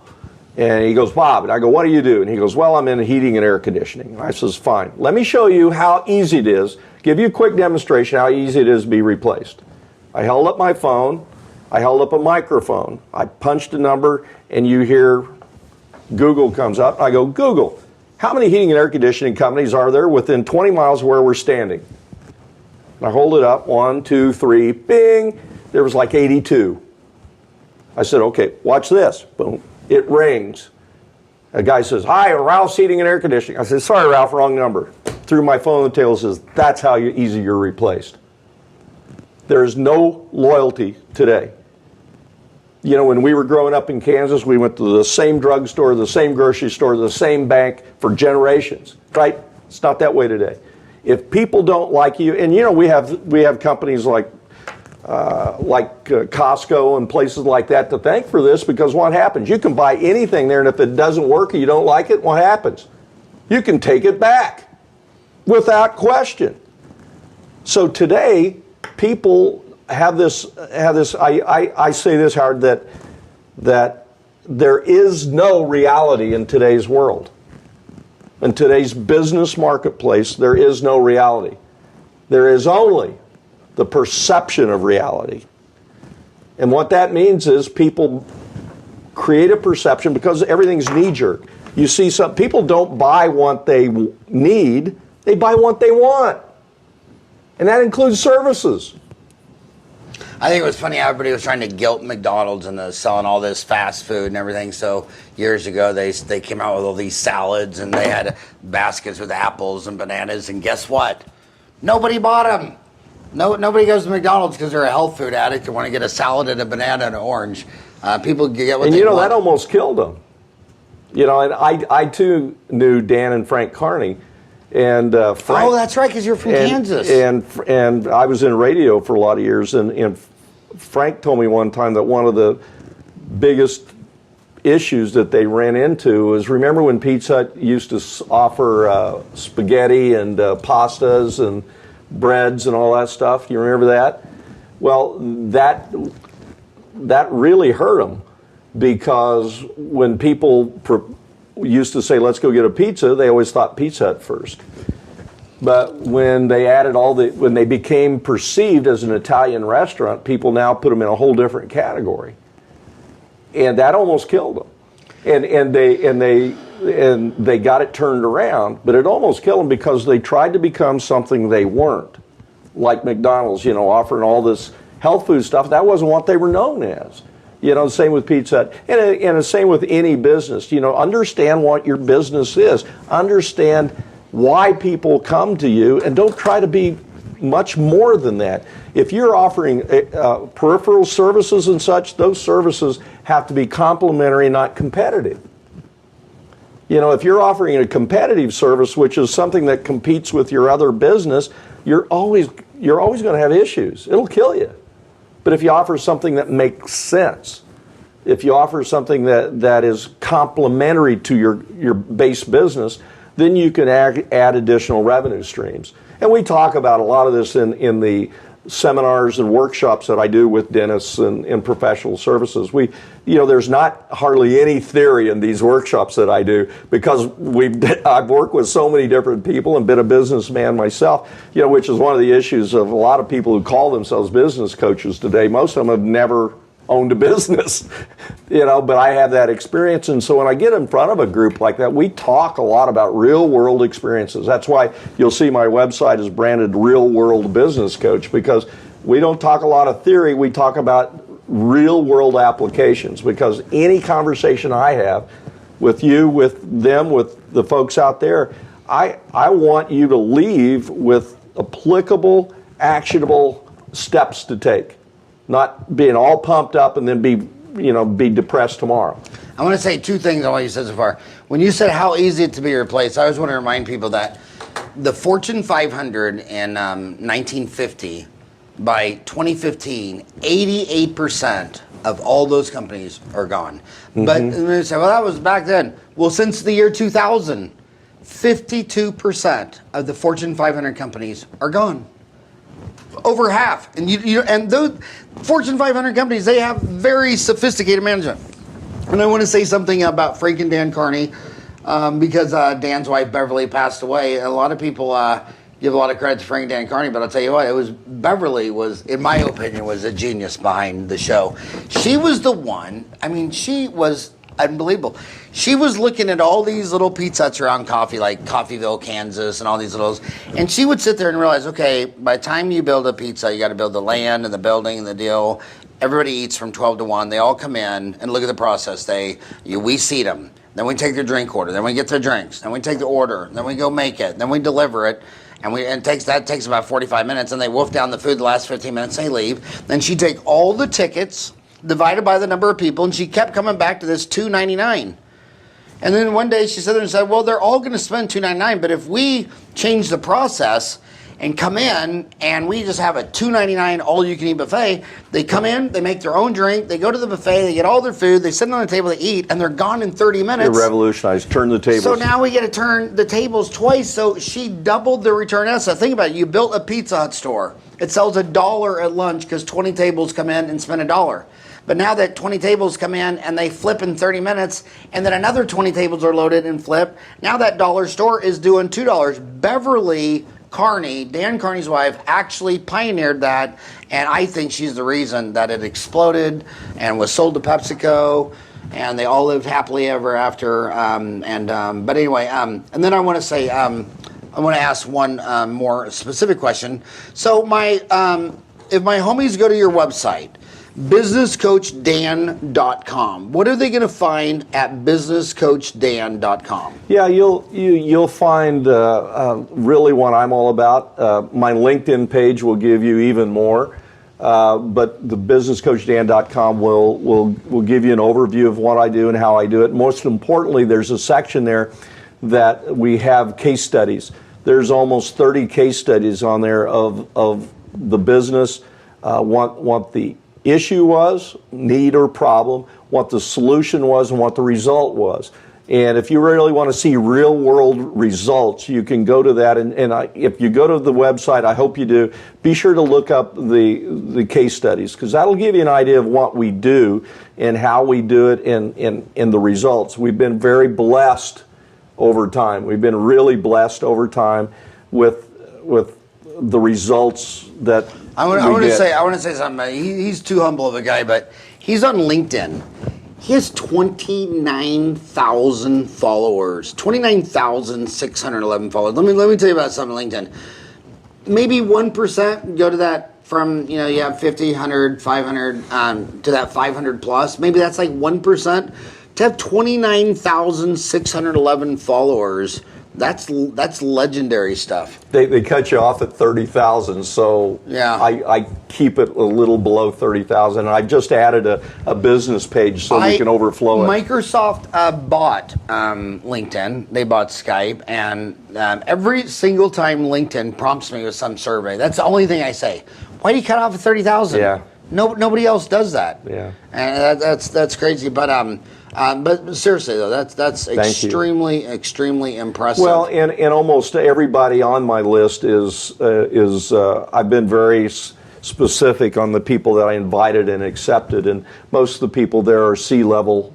And he goes, Bob. And I go, what do you do? And he goes, well, I'm in heating and air conditioning. And I says, fine. Let me show you how easy it is. Give you a quick demonstration how easy it is to be replaced. I held up my phone. I held up a microphone. I punched a number, and you hear Google comes up. I go, Google, how many heating and air conditioning companies are there within 20 miles of where we're standing? I hold it up, 1, 2, 3, bing. There was like 82. I said, okay, watch this. Boom. It rings. A guy says, hi, Ralph's Heating and Air Conditioning. I said, sorry, Ralph, wrong number. Threw my phone on the table, says, that's how easy you're replaced. There is no loyalty today. You know, when we were growing up in Kansas, we went to the same drugstore, the same grocery store, the same bank for generations, right? It's not that way today. If people don't like you, and you know, we have companies like Costco and places like that to thank for this, because what happens? You can buy anything there, and if it doesn't work or you don't like it, what happens? You can take it back without question. So today, people have this. I say this, Howard, that there is no reality in today's world. In today's business marketplace, there is no reality. There is only the perception of reality. And what that means is people create a perception because everything's knee-jerk. You see, some people don't buy what they need, they buy what they want. And that includes services. I think it was funny how everybody was trying to guilt McDonald's into selling all this fast food and everything. So years ago, they came out with all these salads, and they had baskets with apples and bananas. And guess what? Nobody bought them. Nobody goes to McDonald's because they're a health food addict and want to get a salad and a banana and an orange. People get what they want. That almost killed them. You know, and I too knew Dan and Frank Carney. And Frank, oh, that's right, because you're from Kansas. And I was in radio for a lot of years, and Frank told me one time that one of the biggest issues that they ran into was, remember when Pizza Hut used to offer spaghetti and pastas and breads and all that stuff? You remember that? Well, that really hurt them, because when people used to say, let's go get a pizza, they always thought Pizza Hut first. But when they added when they became perceived as an Italian restaurant, people now put them in a whole different category. And that almost killed them. And they got it turned around, but it almost killed them because they tried to become something they weren't. Like McDonald's, you know, offering all this health food stuff. That wasn't what they were known as. You know, same with Pizza Hut, and the same with any business. You know, understand what your business is. Understand why people come to you, and don't try to be much more than that. If you're offering peripheral services and such, those services have to be complementary, not competitive. You know, if you're offering a competitive service, which is something that competes with your other business, you're always going to have issues. It'll kill you. But if you offer something that makes sense, if you offer something that is complementary to your base business, then you can add additional revenue streams. And we talk about a lot of this in the seminars and workshops that I do with dentists and professional services. There's not hardly any theory in these workshops that I do, because I've worked with so many different people and been a businessman myself, which is one of the issues of a lot of people who call themselves business coaches today. Most of them have never owned a business, but I have that experience. And so when I get in front of a group like that, we talk a lot about real world experiences. That's why you'll see my website is branded Real World Business Coach, because we don't talk a lot of theory. We talk about real world applications, because any conversation I have with you, with them, with the folks out there, I want you to leave with applicable, actionable steps to take. Not being all pumped up and then be depressed tomorrow. I want to say two things on what you said so far. When you said how easy it to be replaced, I always want to remind people that the Fortune 500 in 1950 by 2015, 88% of all those companies are gone. But they say, well, that was back then. Well, since the year 2000, 52% of the Fortune 500 companies are gone. Over half. And and those Fortune 500 companies, they have very sophisticated management. And I want to say something about Frank and Dan Carney, because Dan's wife Beverly passed away. A lot of people give a lot of credit to Frank and Dan Carney, but I'll tell you what, Beverly was, in my opinion, was a genius behind the show. She was the one. I mean, she was unbelievable. She was looking at all these little Pizza Huts around coffee, like Coffeeville, Kansas, and all these littles, and she would sit there and realize, okay, by the time you build a pizza, you got to build the land and the building and the deal. Everybody eats from 12 to 1. They all come in and look at the process. We seat them. Then we take their drink order. Then we get their drinks. Then we take the order. Then we go make it. Then we deliver it. And it takes about 45 minutes, and they wolf down the food the last 15 minutes, they leave. Then she'd take all the tickets, divided by the number of people, and she kept coming back to this $2.99. And then one day she sat there and said, well, they're all going to spend $2.99, but if we change the process and come in and we just have a $2.99 all-you-can-eat buffet, they come in, they make their own drink, they go to the buffet, they get all their food, they sit on the table, they eat, and they're gone in 30 minutes. They revolutionized, turn the tables. So now we get to turn the tables twice, so she doubled the return asset. Think about it, you built a Pizza Hut store. It sells $1 at lunch because 20 tables come in and spend $1. But now that 20 tables come in and they flip in 30 minutes, and then another 20 tables are loaded and flip, now that dollar store is doing $2. Beverly Carney, Dan Carney's wife, actually pioneered that, and I think she's the reason that it exploded and was sold to PepsiCo, and they all lived happily ever after. But anyway, and then I want to say, I want to ask one more specific question. So if my homies go to your website, businesscoachdan.com. What are they going to find at businesscoachdan.com? Yeah, you'll find really what I'm all about. My LinkedIn page will give you even more, but the businesscoachdan.com will give you an overview of what I do and how I do it. Most importantly, there's a section there that we have case studies. There's almost 30 case studies on there of the business, what the issue was, need or problem, what the solution was, and what the result was. And if you really want to see real world results, you can go to that. And if you go to the website, I hope you do, be sure to look up the case studies, because that'll give you an idea of what we do and how we do it and the results. We've been very blessed over time. We've been really blessed over time with the results that I want to say something. He's too humble of a guy, but he's on LinkedIn. He has 29,000 followers, 29,611 followers. Let me tell you about something on LinkedIn. Maybe 1% go to that from, you have 50, 100, 500 to that 500 plus. Maybe that's like 1%. To have 29,611 followers, that's legendary stuff. They cut you off at 30,000, so yeah. I keep it a little below 30,000. I just added a business page so we can overflow it. Microsoft bought LinkedIn. They bought Skype, and every single time LinkedIn prompts me with some survey, that's the only thing I say. Why do you cut off at 30,000? Yeah. Nobody else does that. Yeah. And that's crazy, but seriously though, that's extremely impressive. Well, and almost everybody on my list is I've been very specific on the people that I invited and accepted, and most of the people there are C-level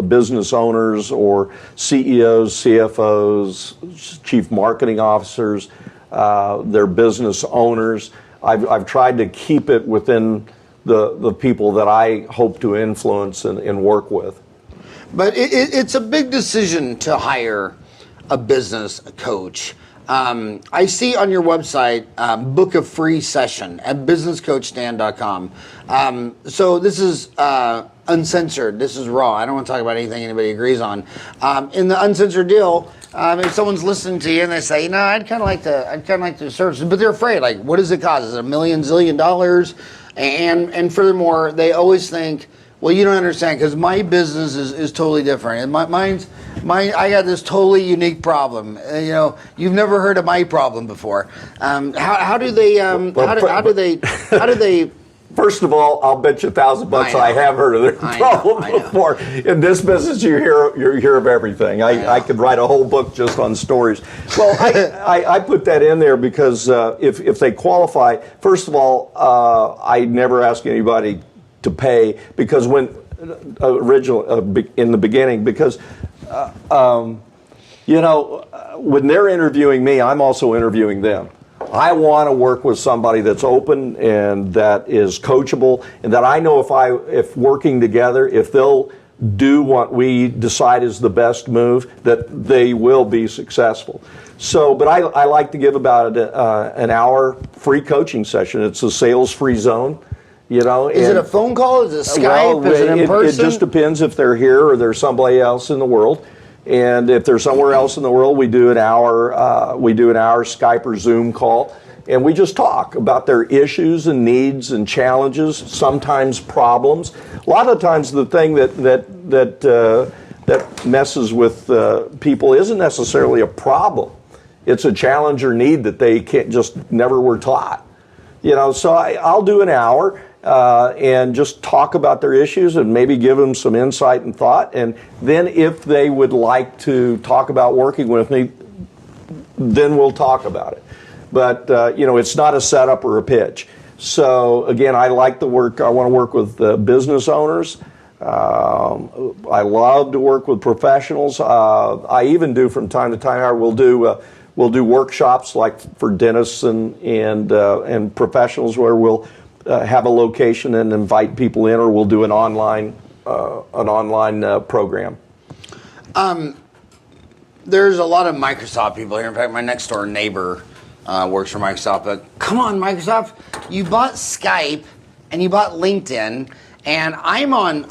business owners or CEOs, CFOs, chief marketing officers. They're business owners. I've tried to keep it within the people that I hope to influence and work with. But it's a big decision to hire a business coach. I see on your website, book a free session at businesscoachdan.com. So this is uncensored. This is raw. I don't want to talk about anything anybody agrees on. In the uncensored deal, if someone's listening to you and they say, no, I'd kind of like the services, but they're afraid. Like, what does it cost? Is it $1 million, zillion? And furthermore, they always think, Well, you don't understand because my business is totally different, and I got this totally unique problem. You've never heard of my problem before. How do they? First of all, I'll bet you $1,000 I have heard of their problem before. In this business, you hear of everything. I could write a whole book just on stories. Well, I put that in there because if they qualify, first of all, I never ask anybody to pay because in the beginning, because when they're interviewing me, I'm also interviewing them. I want to work with somebody that's open and that is coachable, and that I know if working together, if they'll do what we decide is the best move, that they will be successful. So, but I like to give about an hour free coaching session. It's a sales-free zone. Is it a phone call? Is it Skype? Is it in person? It just depends if they're here or they're somebody else in the world. And if they're somewhere else in the world, we do an hour Skype or Zoom call, and we just talk about their issues and needs and challenges, sometimes problems. A lot of times, the thing that messes with people isn't necessarily a problem; it's a challenge or need that they never were taught. So I'll do an hour. And just talk about their issues and maybe give them some insight and thought. And then if they would like to talk about working with me, then we'll talk about it. But, it's not a setup or a pitch. So, again, I like the work. I want to work with business owners. I love to work with professionals. I even do from time to time, we'll do workshops like for dentists and professionals where we'll have a location and invite people in, or we'll do an online program. There's a lot of Microsoft people here. In fact, my next door neighbor works for Microsoft. But come on, Microsoft, you bought Skype and you bought LinkedIn, and I'm on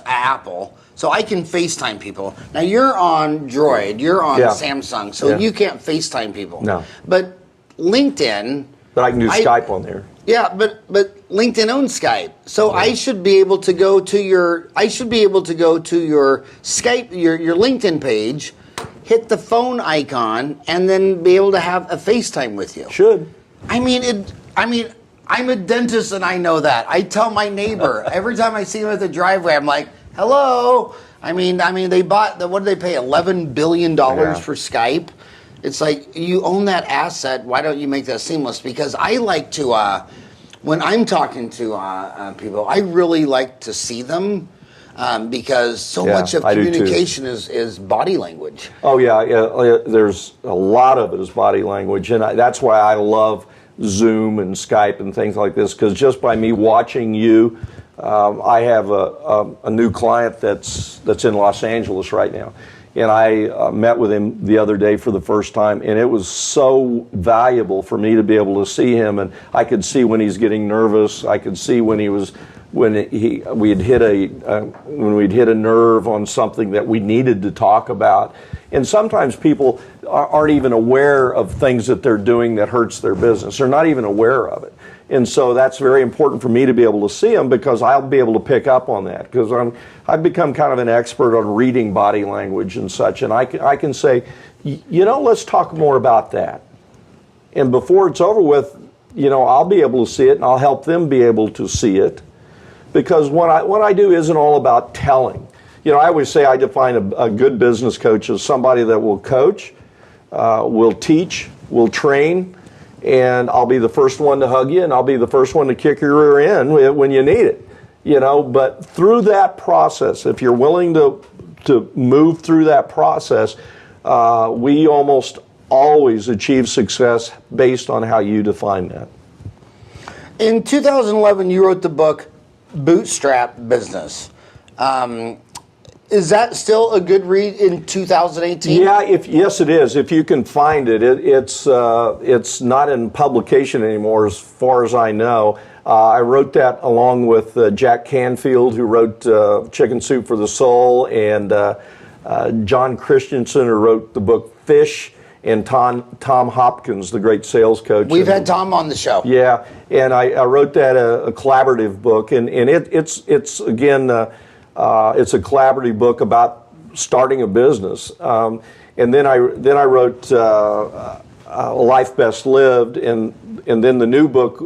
Apple, so I can FaceTime people. Now you're on Droid, you're on Samsung, so you can't FaceTime people. No, but LinkedIn. But I can do Skype on there. Yeah, but LinkedIn owns Skype, so I should be able to go to your Skype, your LinkedIn page, hit the phone icon, and then be able to have a FaceTime with you. Should. I'm a dentist and I know that. I tell my neighbor every time I see him at the driveway, I'm like, "Hello." They bought what did they pay? $11 billion for Skype. It's like, you own that asset. Why don't you make that seamless? Because I like to, when I'm talking to people, I really like to see them because so much of communication is body language. Oh, yeah. There's a lot of it is body language. And that's why I love Zoom and Skype and things like this, because just by me watching you, I have a new client that's in Los Angeles right now. And I met with him the other day for the first time, and it was so valuable for me to be able to see him. And I could see when he's getting nervous. I could see when we'd hit a nerve on something that we needed to talk about. And sometimes people aren't even aware of things that they're doing that hurts their business. They're not even aware of it. And so that's very important for me to be able to see them, because I'll be able to pick up on that, because I've become kind of an expert on reading body language and such, and I can say, let's talk more about that. And before it's over with, I'll be able to see it, and I'll help them be able to see it, because what I do isn't all about telling. I always say I define a good business coach as somebody that will coach, will teach, will train, and I'll be the first one to hug you, and I'll be the first one to kick your rear end when you need it. But through that process, if you're willing to move through that process, we almost always achieve success based on how you define that. In 2011, you wrote the book Bootstrap Business. Is that still a good read in 2018? Yeah, yes, it is. If you can find it, it's not in publication anymore, as far as I know. I wrote that along with Jack Canfield, who wrote Chicken Soup for the Soul, and John Christensen, who wrote the book Fish. and Tom Hopkins, the great sales coach. We've had Tom on the show. Yeah, and I wrote that a collaborative book, and it's again it's a collaborative book about starting a business. And then I wrote Life Best Lived, and then the new book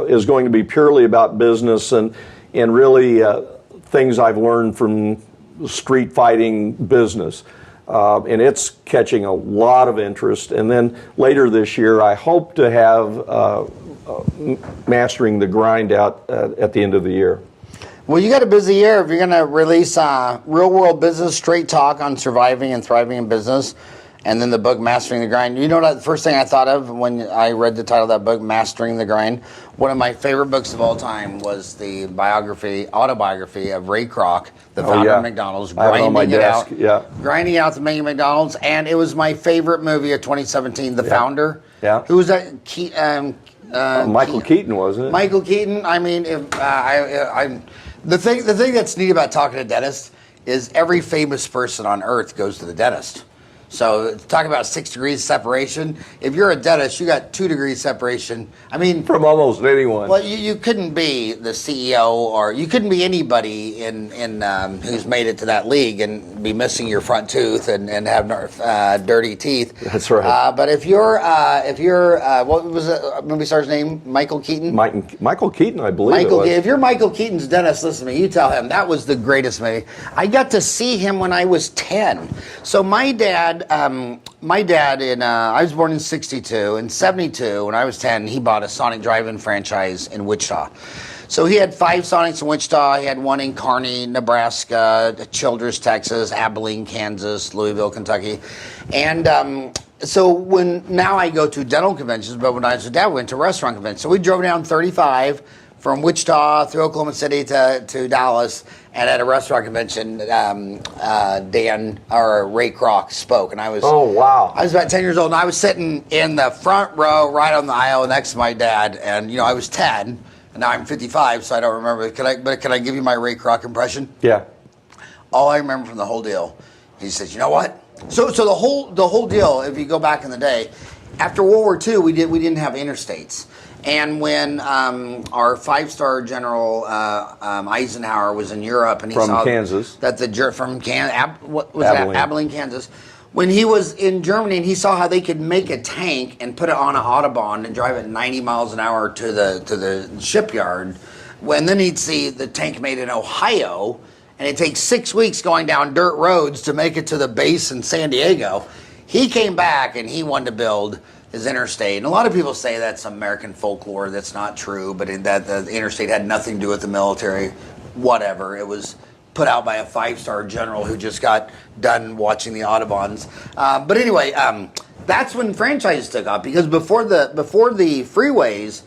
is going to be purely about business and really things I've learned from street fighting business. And it's catching a lot of interest. And then later this year, I hope to have Mastering the Grind out at the end of the year. Well, you got a busy year if you're going to release Real World Business, Straight Talk on Surviving and Thriving in Business, and then the book Mastering the Grind. You know what the first thing I thought of when I read the title of that book, Mastering the Grind? One of my favorite books of all time was the autobiography of Ray Kroc, the founder of McDonald's, grinding it out to making McDonald's. And it was my favorite movie of 2017, The Founder. Yeah. Who was that? Michael Keaton, wasn't it? Michael Keaton. I mean, the thing that's neat about talking to dentists is every famous person on earth goes to the dentist. So talk about 6 degrees separation. If you're a dentist, you got 2 degrees separation. I mean, from almost anyone. Well, you couldn't be the CEO, or you couldn't be anybody in who's made it to that league and be missing your front tooth and have dirty teeth. That's right. But if you're what was the movie star's name? Michael Keaton. Michael Keaton, I believe. Michael, if you're Michael Keaton's dentist, listen to me. You tell him that was the greatest movie. I got to see him when I was 10. So my dad. I was born in 62. In 72, when I was 10, he bought a Sonic drive-in franchise in Wichita. So he had 5 Sonics in Wichita. He had one in Kearney, Nebraska, Childress, Texas, Abilene, Kansas, Louisville, Kentucky. And so now I go to dental conventions, but when I was with Dad, we went to restaurant conventions. So we drove down 35 from Wichita through Oklahoma City to Dallas, and at a restaurant convention, Ray Kroc spoke, and I was I was about 10 years old, and I was sitting in the front row, right on the aisle next to my dad, and I was 10, and now I'm 55, so I don't remember. Can I give you my Ray Kroc impression? Yeah. All I remember from the whole deal, he says, "You know what?" So the whole deal, if you go back in the day, after World War II, we didn't have interstates. And when our 5-star General Eisenhower was in Europe, and he saw Kansas. that Abilene, Kansas. When he was in Germany, and he saw how they could make a tank and put it on an Autobahn and drive it 90 miles an hour to the shipyard. And then he'd see the tank made in Ohio, and it takes 6 weeks going down dirt roads to make it to the base in San Diego. He came back and he wanted to build his interstate. And a lot of people say that's American folklore. That's not true, but that the interstate had nothing to do with the military, whatever. It was put out by a 5-star general who just got done watching the Autobahns. But anyway, that's when franchises took off, because before the freeways,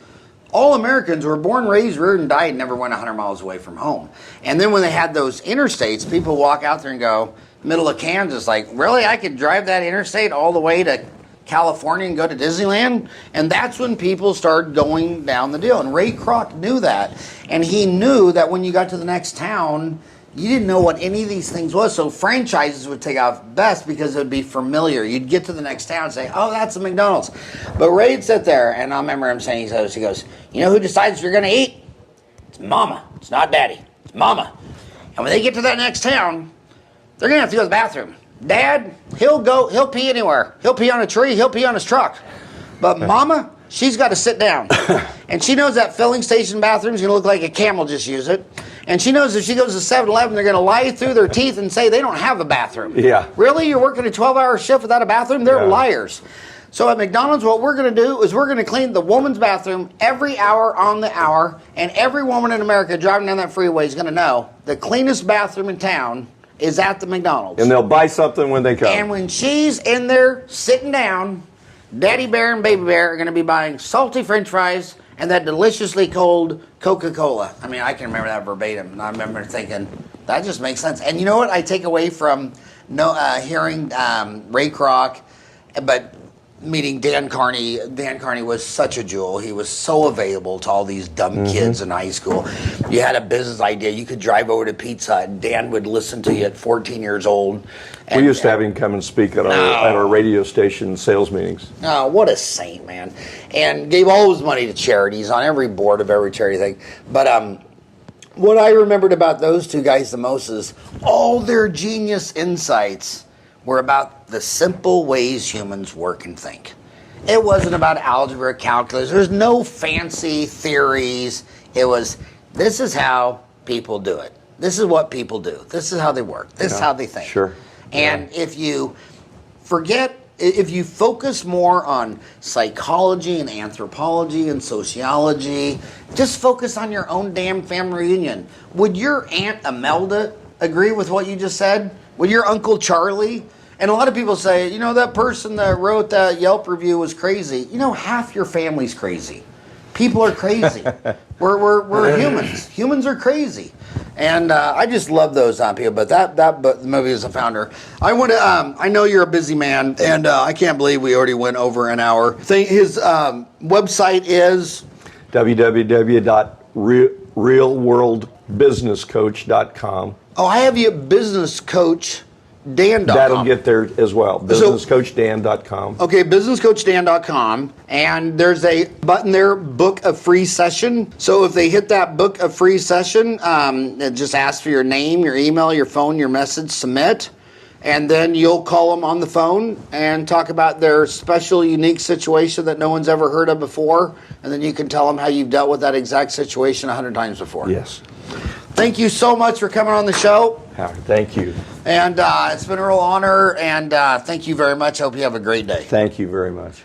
all Americans were born, raised, reared, and died, and never went 100 miles away from home. And then when they had those interstates, people walk out there and go, middle of Kansas, like, really? I could drive that interstate all the way to California and go to Disneyland? And that's when people started going down the deal. And Ray Kroc knew that. And he knew that when you got to the next town, you didn't know what any of these things was. So franchises would take off best because it would be familiar. You'd get to the next town and say, oh, that's a McDonald's. But Ray'd sit there, and I remember him saying, he goes, you know who decides if you're going to eat? It's Mama. It's not Daddy. It's Mama. And when they get to that next town, they're going to have to go to the bathroom. Dad, he'll pee anywhere. He'll pee on a tree. He'll pee on his truck. But Mama, she's got to sit down. And she knows that filling station bathroom is going to look like a camel just used it. And she knows if she goes to 7-Eleven, they're going to lie through their teeth and say they don't have a bathroom. Yeah. Really? You're working a 12-hour shift without a bathroom? They're liars. So at McDonald's, what we're going to do is we're going to clean the woman's bathroom every hour on the hour. And every woman in America driving down that freeway is going to know the cleanest bathroom in town is at the McDonald's. And they'll buy something when they come. And when she's in there sitting down, Daddy Bear and Baby Bear are going to be buying salty French fries and that deliciously cold Coca-Cola. I mean, I can remember that verbatim. And I remember thinking, that just makes sense. And you know what I take away from hearing Ray Kroc, but meeting Dan Carney. Dan Carney was such a jewel. He was so available to all these dumb kids in high school. You had a business idea, you could drive over to Pizza Hut, and Dan would listen to you at 14 years old. And, we used to have him come and speak at our radio station sales meetings. Oh, what a saint, man. And gave all his money to charities, on every board of every charity thing. But what I remembered about those two guys the most is all their genius insights were about the simple ways humans work and think. It wasn't about algebra, calculus. There's no fancy theories. It was, this is how people do it. This is what people do. This is how they work. This is how they think. Sure. And if you if you focus more on psychology and anthropology and sociology, just focus on your own damn family reunion. Would your Aunt Imelda agree with what you just said? Would your Uncle Charlie? And a lot of people say, you know, that person that wrote that Yelp review was crazy. You know, half your family's crazy. People are crazy. We're humans. Humans are crazy. And I just love those people. But that movie as a founder, I want to. I know you're a busy man, and I can't believe we already went over an hour. His website is www.realworldbusinesscoach.com. Oh, I have you at businesscoachdan.com. That'll get there as well. Businesscoachdan.com. Okay, businesscoachdan.com. And there's a button there, book a free session. So if they hit that book a free session, it just asks for your name, your email, your phone, your message, submit. And then you'll call them on the phone and talk about their special, unique situation that no one's ever heard of before. And then you can tell them how you've dealt with that exact situation 100 times before. Yes. Thank you so much for coming on the show. Thank you. And it's been a real honor. And thank you very much. I hope you have a great day. Thank you very much.